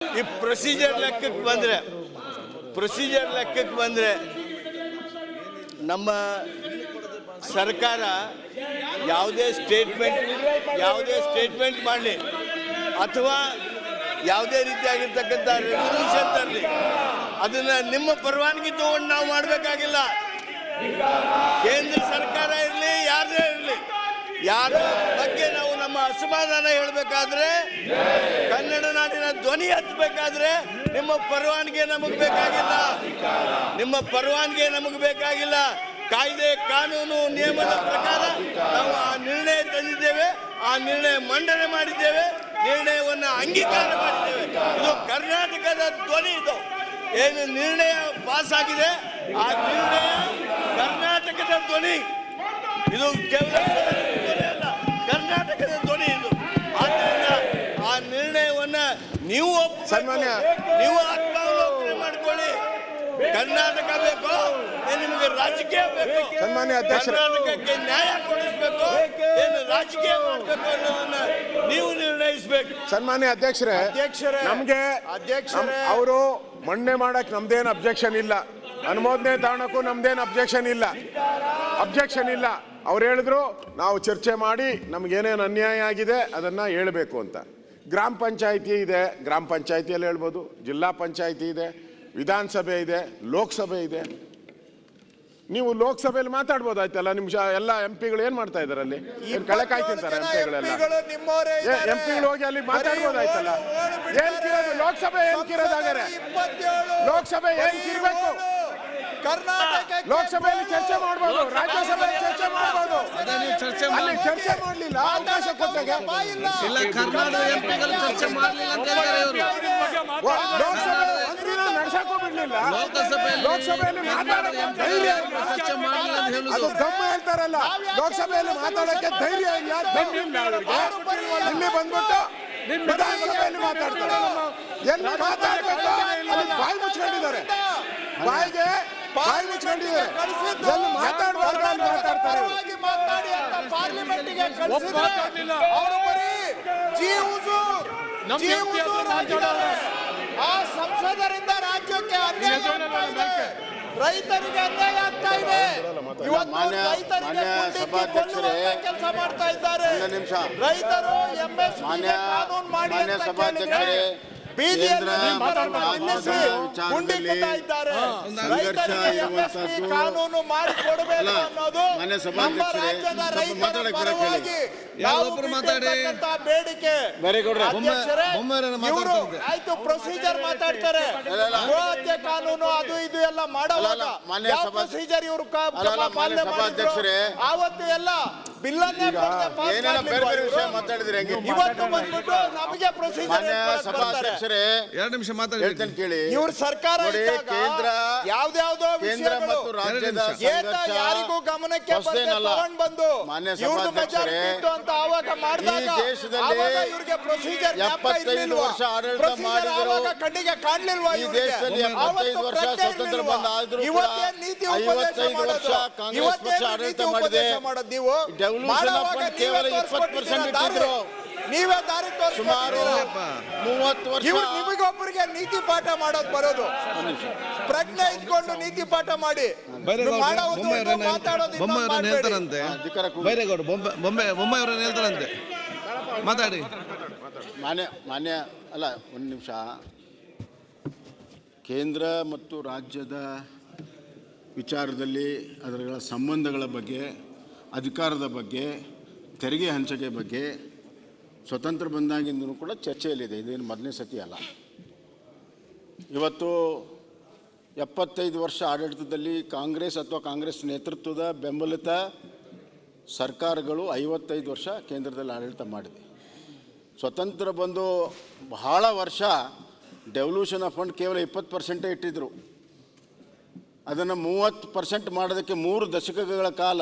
ಈ ಪ್ರೊಸೀಜರ್ ಲೆಕ್ಕಕ್ಕೆ ಬಂದ್ರೆ ನಮ್ಮ ಸರ್ಕಾರ ಯಾವುದೇ ಸ್ಟೇಟ್ಮೆಂಟ್ ಮಾಡಲಿ ಅಥವಾ ಯಾವುದೇ ರೀತಿಯಾಗಿರ್ತಕ್ಕಂಥ ರೆಸಲ್ಯೂಷನ್ ತರಲಿ, ಅದನ್ನ ನಿಮ್ಮ ಪರವಾನಗಿ ತಗೊಂಡು ನಾವು ಮಾಡಬೇಕಾಗಿಲ್ಲ. ಕೇಂದ್ರ ಸರ್ಕಾರ ಇರಲಿ, ಯಾರದೇ ಇರಲಿ, ಯಾರ ಬಗ್ಗೆ ನಾವು ನಮ್ಮ ಅಸಮಾಧಾನ ಹೇಳಬೇಕಾದ್ರೆ, ಕನ್ನಡ ನಾಡಿನ ಧ್ವನಿ ಎತ್ತಬೇಕಾದ್ರೆ ನಿಮ್ಮ ಪರವಾನಗಿ ನಮಗೆ ಬೇಕಾಗಿಲ್ಲ. ಕಾಯ್ದೆ ಕಾನೂನು ನಿಯಮದ ಪ್ರಕಾರ ನಾವು ಆ ನಿರ್ಣಯ ತಂದಿದ್ದೇವೆ, ಆ ನಿರ್ಣಯ ಮಂಡನೆ ಮಾಡಿದ್ದೇವೆ, ನಿರ್ಣಯವನ್ನು ಅಂಗೀಕಾರ ಮಾಡಿದ್ದೇವೆ. ಇದು ಕರ್ನಾಟಕದ ಧ್ವನಿ. ಇದು ಏನು ನಿರ್ಣಯ ಪಾಸ್ ಆಗಿದೆ, ಆ ನಿರ್ಣಯ ಕರ್ನಾಟಕದ ಧ್ವನಿ. ಇದು ಕೇವಲ ಧ್ವನಿ ಅಲ್ಲ, ಕರ್ನಾಟಕದ ಧ್ವನಿ ಇದು. ಆದ್ದರಿಂದ ಆ ನಿರ್ಣಯವನ್ನ ನೀವು ಆತ್ಮಾವಲೋಕನೆ ಮಾಡ್ಕೊಳ್ಳಿ. ಕರ್ನಾಟಕ ಬೇಕು, ನಿಮಗೆ ರಾಜಕೀಯ ಬೇಕು, ಕರ್ನಾಟಕಕ್ಕೆ ನ್ಯಾಯ ಕೊಡಿಸ್ಬೇಕು, ಏನು ರಾಜಕೀಯ ಮಾಡಬೇಕು ಅನ್ನೋದನ್ನ ನೀವು ನಿರ್ಣಯಿಸಬೇಕು. ಸನ್ಮಾನ್ಯ ಅಧ್ಯಕ್ಷರೇ, ನಮ್ಗೆ ಅವರು ಮಂಡನೆ ಮಾಡಕ್ ನಮ್ದೇನು ಅಬ್ಜೆಕ್ಷನ್ ಇಲ್ಲ, ಅನುಮೋದನೆ ತಗೊಳಕ್ಕೂ ನಮ್ದೇನು ಅಬ್ಜೆಕ್ಷನ್ ಇಲ್ಲ. ಅವ್ರು ಹೇಳಿದ್ರು ನಾವು ಚರ್ಚೆ ಮಾಡಿ ನಮ್ಗೇನೇನು ಅನ್ಯಾಯ ಆಗಿದೆ ಅದನ್ನ ಹೇಳಬೇಕು ಅಂತ. ಗ್ರಾಮ ಪಂಚಾಯಿತಿ ಇದೆ, ಗ್ರಾಮ ಪಂಚಾಯಿತಿಯಲ್ಲಿ ಹೇಳ್ಬೋದು, ಜಿಲ್ಲಾ ಪಂಚಾಯಿತಿ ಇದೆ, ವಿಧಾನಸಭೆ ಇದೆ, ಲೋಕಸಭೆ ಇದೆ. ನೀವು ಲೋಕಸಭೆಯಲ್ಲಿ ಮಾತಾಡ್ಬೋದಾಯ್ತಲ್ಲ. ನಿಮಿಷ ಎಲ್ಲ ಎಂಪಿಗಳು ಏನ್ ಮಾಡ್ತಾ ಇದಾರೆ ಅಲ್ಲಿ? ಕಳೆಕಾಯಿ ತಿಂತಾರೆ ಎಂಪಿಗಳೆಲ್ಲ. ಎಂಪಿಗಳು ಹೋಗಿ ಅಲ್ಲಿ ಮಾತಾಡ್ಬೋದಾಯ್ತಲ್ಲ. ಏನ್ ಕಿರೋದು ಲೋಕಸಭೆ? ಏನ್ ಕಿರೋದಾಗಾರೆ ಲೋಕಸಭೆ ಏನ್ ಕಿರ್ಬೇಕು? ಲೋಕಸಭೆಯಲ್ಲಿ ಚರ್ಚೆ ಮಾಡಬಹುದು, ರಾಜ್ಯಸಭೆಯಲ್ಲಿ ಚರ್ಚೆ ಮಾಡಬಹುದು. ಅಲ್ಲಿ ಚರ್ಚೆ ಮಾಡಲಿಲ್ಲ, ಅವಕಾಶ ಕೊಟ್ಟಾಗ ಕರ್ನಾಟಕ ಎಂಪಿಗಳು ಚರ್ಚೆ ಮಾಡಲಿಲ್ಲ ಅಂತ ಹೇಳ್ತಾರೆ ಇವರು. ಲೋಕಸಭೆ ಒಂದಿನ ನಡ್ಸಕ್ಕೂ ಬಿಡ್ಲಿಲ್ಲ. ಲೋಕಸಭೆಯಲ್ಲಿ ಮಾತಾಡಕ್ಕೆ ಧೈರ್ಯ ಚರ್ಚೆ ಮಾಡಲಿಲ್ಲ ಅಂತ ಹೇಳುದು ಅದು ದಮ್ಮ ಹೇಳ್ತಾರಲ್ಲ. ಲೋಕಸಭೆಯಲ್ಲಿ ಮಾತಾಡಕ್ಕೆ ಧೈರ್ಯ ಇಲ್ಲ, ದಮ್ಮಿಲ್ಲ ಅವರಿಗೆ. ಇಲ್ಲಿ ಬಂದ್ಬಿಟ್ಟು ವಿಧಾನಸಭೆಯಲ್ಲಿ ಮಾತಾಡ್ತಾರೆ. ಎಲ್ಲಿ ಮಾತಾಡ್ಬೇಕು ಬಾಯಿ ಮುಚ್ಕೊಂಡಿದ್ದಾರೆ, ಬಾಯಿ ಮುಚ್ಕೊಂಡಿದ್ದಾರೆ. ಎಲ್ಲಿ ಮಾತಾಡ್ಬಾರ್ದು ಅಲ್ಲಿ ಮಾತಾಡ್ತಾರೆ. ಆ ಸಂಸದರಿಂದ ರಾಜ್ಯಕ್ಕೆ ಅನ್ಯಾಯ ಆಗ್ತಾ ಇದೆ, ರೈತರಿಗೆ ಅನ್ಯಾಯ ಆಗ್ತಾ ಇದೆ. ಇವತ್ತು ರೈತರಿಗೆ ಕೆಲಸ ಮಾಡ್ತಾ ಇದ್ದಾರೆ. ರೈತರು ಎಂಎಸ್ಪಿ ಕಾನೂನು ಮಾಡಿ ಅಂತ ಕೇಳಿದ್ರೆ ಬೀದಿಯಲ್ಲಿ ಗುಂಡಿ ಕಟ್ತಾ ಇದ್ದಾರೆ. ರೈತರಿಗೆ ಎಂಎಸ್ಪಿ ಕಾನೂನು ಮಾಡಿ ಕೊಡಬೇಕು ಅನ್ನೋದು ನಮ್ಮ ರಾಜ್ಯದ ರೈತರ ಪರವಾಗಿ ನಾವು ಬಿಟ್ಟಿರ್ತಕ್ಕಂತ ಬೇಡಿಕೆ. ಇವರು ಆಯ್ತು ಪ್ರೊಸೀಜರ್ ಮಾತಾಡ್ತಾರೆ, ಗೃಹತ್ಯೆ ಕಾನೂನು ಅದು ಇದು ಎಲ್ಲ ಮಾಡುವಾಗ ಯಾವ ಪ್ರೊಸೀಜರ್ ಇವರು ಪಾಲನೆ ಮಾಡಿದ್ರು ಆವತ್ತು ಎಲ್ಲ ಬಿಲ್ಲನ್ನೇ ಇವತ್ತು ಬಂದ್ಬಿಟ್ಟು ನಮಗೆ ಪ್ರೊಸೀಜರ್ ಎರಡು ನಿಮಿಷ ಮಾತಾಡ್ತೀನಿ ಕೇಳಿ. ಇವ್ರ ಸರ್ಕಾರ ಕೇಂದ್ರ ಯಾವ್ದಾವ್ದೋ ಕೇಂದ್ರ ಮತ್ತು ರಾಜ್ಯದ ಯಾರಿಗೂ ಗಮನಕ್ಕೆ ತಗೊಂಡ್ ಬಂದು ಇವ್ರದ್ದು ಮೆಜಾರಿಟಿ ಇತ್ತು ಅಂತ ಆವಾಗ ಮಾಡಿದಾಗ ಇವ್ರಿಗೆ ಪ್ರೊಸೀಜರ್ 75 ವರ್ಷ ಆಡಳಿತ ಮಾಡಿದ್ರು. ಕಣ್ಣಿಗೆ ಕಾಣ್ಲಿಲ್ವಾ? ಈ ದೇಶದಲ್ಲಿ 75 ವರ್ಷ ಸ್ವತಂತ್ರ ಬಂದ ಆದ್ರೂ 55 ವರ್ಷ ಕಾಂಗ್ರೆಸ್ ಪಕ್ಷ ಆಡಳಿತ ಮಾಡಿದೆ. ನೀವು ಕೇವಲ 20% ಇಟ್ಟಿದ್ರು. ನೀವೇ ದಾರಿ ಸುಮಾರು 30 ವರ್ಷ. ನಿಮಗೊಬ್ಬರಿಗೆ ನೀತಿ ಪಾಠ ಮಾಡೋದು ಬರೋದು, ಪ್ರಜ್ಞೆ ಇಟ್ಕೊಂಡು ನೀತಿ ಪಾಠ ಮಾಡಿ ಬೊಮ್ಮಾಯಿರನ್ನ ಹೇಳ್ತಾರಂತೆ. ಬೈರೇಗೌಡ ಬೊಮ್ಮಾಯಿರನ್ನ ಹೇಳ್ತಾರಂತೆ, ಮಾತಾಡಿ. ಮಾನ್ಯ ಅಲ್ಲ, ಒಂದು ನಿಮಿಷ. ಕೇಂದ್ರ ಮತ್ತು ರಾಜ್ಯದ ವಿಚಾರದಲ್ಲಿ ಅದರ ಸಂಬಂಧಗಳ ಬಗ್ಗೆ, ಅಧಿಕಾರದ ಬಗ್ಗೆ, ತೆರಿಗೆ ಹಂಚಿಕೆ ಬಗ್ಗೆ ಸ್ವತಂತ್ರ ಬಂದಾಗಿಂದೂ ಕೂಡ ಚರ್ಚೆಯಲ್ಲಿದೆ. ಇದೇನು ಮೊದಲನೇ ಸತಿ ಅಲ್ಲ. ಇವತ್ತು 75 ವರ್ಷ ಆಡಳಿತದಲ್ಲಿ ಕಾಂಗ್ರೆಸ್ ಅಥವಾ ಕಾಂಗ್ರೆಸ್ ನೇತೃತ್ವದ ಬೆಂಬಲಿತ ಸರ್ಕಾರಗಳು 55 ವರ್ಷ ಕೇಂದ್ರದಲ್ಲಿ ಆಡಳಿತ ಮಾಡಿದೆ. ಸ್ವತಂತ್ರ ಬಂದು ಬಹಳ ವರ್ಷ ಡೆವಲ್ಯೂಷನ್ ಆಫ್ ಫಂಡ್ ಕೇವಲ 20% ಇಟ್ಟಿದ್ರು. ಅದನ್ನು 30% ಮಾಡೋದಕ್ಕೆ 3 ದಶಕಗಳ ಕಾಲ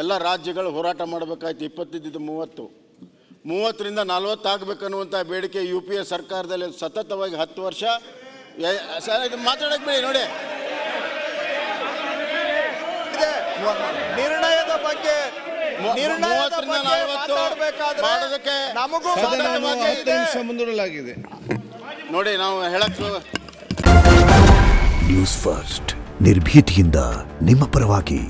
ಎಲ್ಲ ರಾಜ್ಯಗಳು ಹೋರಾಟ ಮಾಡಬೇಕಾಯ್ತು. 25 30ರಿಂದ 40 ಆಗಬೇಕನ್ನುವಂಥ ಬೇಡಿಕೆ UPA ಸರ್ಕಾರದಲ್ಲಿ ಸತತವಾಗಿ 10 ವರ್ಷ. ಮಾತಾಡಕ್ಕೆ ಬೇಡಿ ನೋಡಿ. ನಿರ್ಣಯದ ಬಗ್ಗೆ ಮಾಡೋದಕ್ಕೆ ಮುಂದೂಡಲಾಗಿದೆ. ನೋಡಿ ನಾವು ಹೇಳಕ್ಕೆ ನ್ಯೂಸ್ ಫಸ್ಟ್ ನಿರ್ಭೀತಿಯಿಂದ ನಿಮ್ಮ ಪರವಾಗಿ.